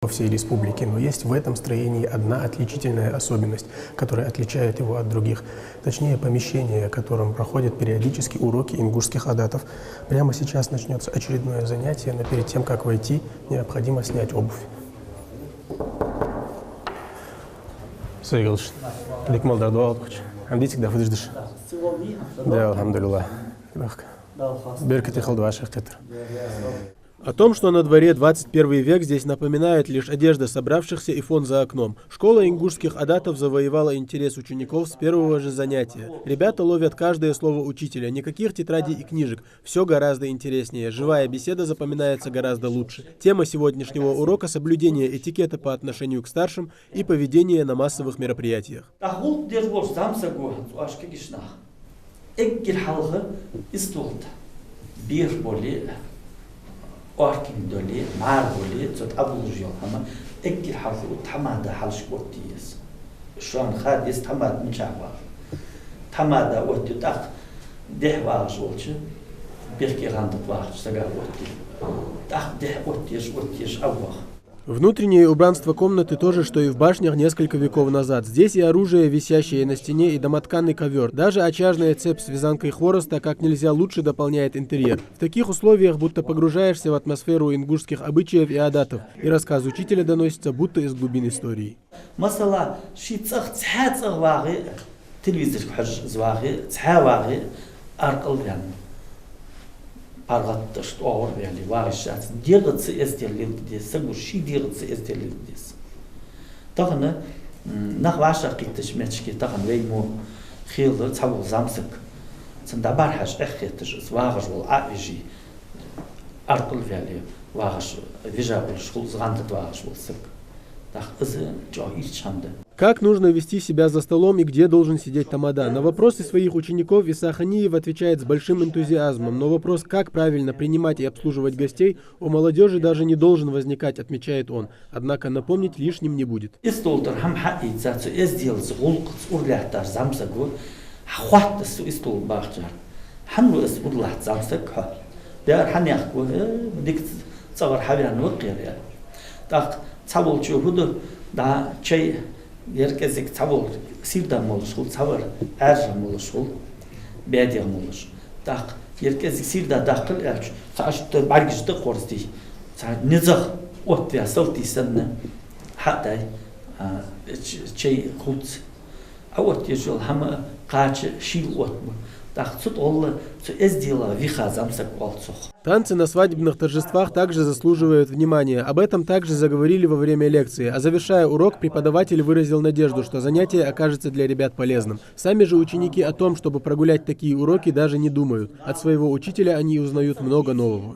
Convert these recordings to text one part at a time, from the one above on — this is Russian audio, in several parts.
во всей республике, но есть в этом строении одна отличительная особенность, которая отличает его от других. Точнее, помещение, в котором проходят периодически уроки ингушских адатов. Прямо сейчас начнется очередное занятие, но перед тем, как войти, необходимо снять обувь. Сойгылыш, ликмалдар дуа алкуч. Амдитик да выдержишь. Да, алхамдулилlah. Беркати халдуаши хитр. О том, что на дворе 21 век, здесь напоминает лишь одежда собравшихся и фон за окном. Школа ингушских адатов завоевала интерес учеников с первого же занятия. Ребята ловят каждое слово учителя, никаких тетрадей и книжек. Все гораздо интереснее, живая беседа запоминается гораздо лучше. Тема сегодняшнего урока – соблюдение этикета по отношению к старшим и поведение на массовых мероприятиях. Orkin döli, mar döli, zot abuluj yol ama ekkil harfu tamada halş otdiyes. Şu an hadis tamad mıçava. Tamada otdi tak deh varış olçu. Belki randık varış saga otdi. Tak deh otdiyes avvah. Внутреннее убранство комнаты то же, что и в башнях несколько веков назад. Здесь и оружие, висящее на стене, и домотканный ковер. Даже очажная цепь с вязанкой хвороста как нельзя лучше дополняет интерьер. В таких условиях будто погружаешься в атмосферу ингушских обычаев и адатов, и рассказ учителя доносится будто из глубин истории. Argattış ağır verli varışat diğerisi ezdelildi sagushi diğerisi ezdelildi. Tağını nach vaşa qittiş meçki tağın veymo xildi çabul zamsık. Sında barhaş ehtiş varış ol aviji arqıl verli varış vijabul şul zgandat varış olsak. Tağ izı joir çamdı. Как нужно вести себя за столом и где должен сидеть тамада? На вопросы своих учеников Иса Ханиев отвечает с большим энтузиазмом, но вопрос, как правильно принимать и обслуживать гостей, у молодежи даже не должен возникать, отмечает он. Однако напомнить лишним не будет. Herkesik çabuk sirdam oluşul, çabuk erjam oluşul, bediyam oluş. Tak herkesik sirda dakıl erç, çaştı bargıçtı korsti. Nizah ot ve saltisanne hatta şey kut. Avot yejul hama kaç şil ot. Танцы на свадебных торжествах также заслуживают внимания. Об этом также заговорили во время лекции. А завершая урок, преподаватель выразил надежду, что занятие окажется для ребят полезным. Сами же ученики о том, чтобы прогулять такие уроки, даже не думают. От своего учителя они узнают много нового.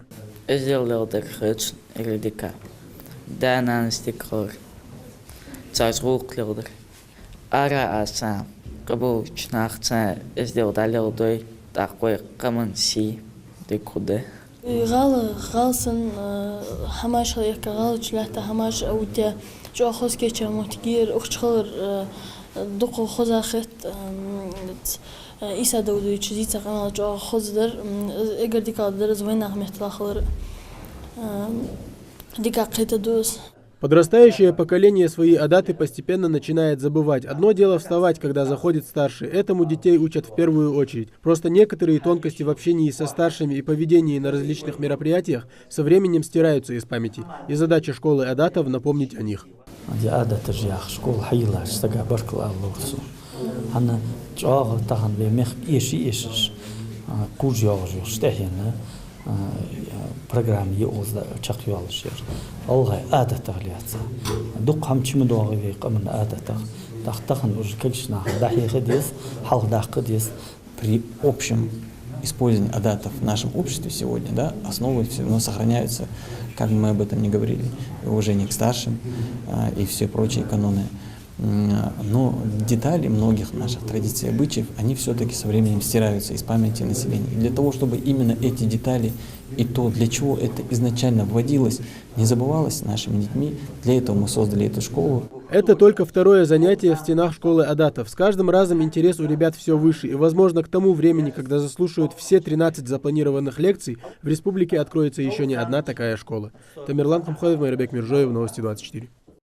Кабул чнахца сделал далеодой такой каманси декуде. غالسن هماش هيك غالش لحتى هماش أو تا جو أخذ كيتش متكير أخشخر دق خزاخت إيسا دودي تشزي تقنا جو أخذ در إجر ديكا در زوين أحمد تلاخر ديكا قيت دوس. Подрастающее поколение свои адаты постепенно начинает забывать. Одно дело вставать, когда заходит старший. Этому детей учат в первую очередь. Просто некоторые тонкости в общении со старшими и поведении на различных мероприятиях со временем стираются из памяти. И задача школы адатов напомнить о них. Program yolda çakıyor alışıyor. Olay adet ağlıyatsa. Duk hamçımı doğru ve kamın adeta. Dağıtağın ужкачна. Дахиха дес, халдахка дес. При общем использовании адатов в нашем обществе сегодня, да, основы все равно сохраняются, как бы мы об этом ни говорили, уважение к старшим и все прочие каноны. Но детали многих наших традиций и обычаев, они все-таки со временем стираются из памяти населения. И для того, чтобы именно эти детали и то, для чего это изначально вводилось, не забывалось нашими детьми, для этого мы создали эту школу. Это только второе занятие в стенах школы адатов. С каждым разом интерес у ребят все выше, и, возможно, к тому времени, когда заслушают все 13 запланированных лекций, в республике откроется еще не одна такая школа. Тамерлан Хамходов, Майрабек Миржоев, Новости 24.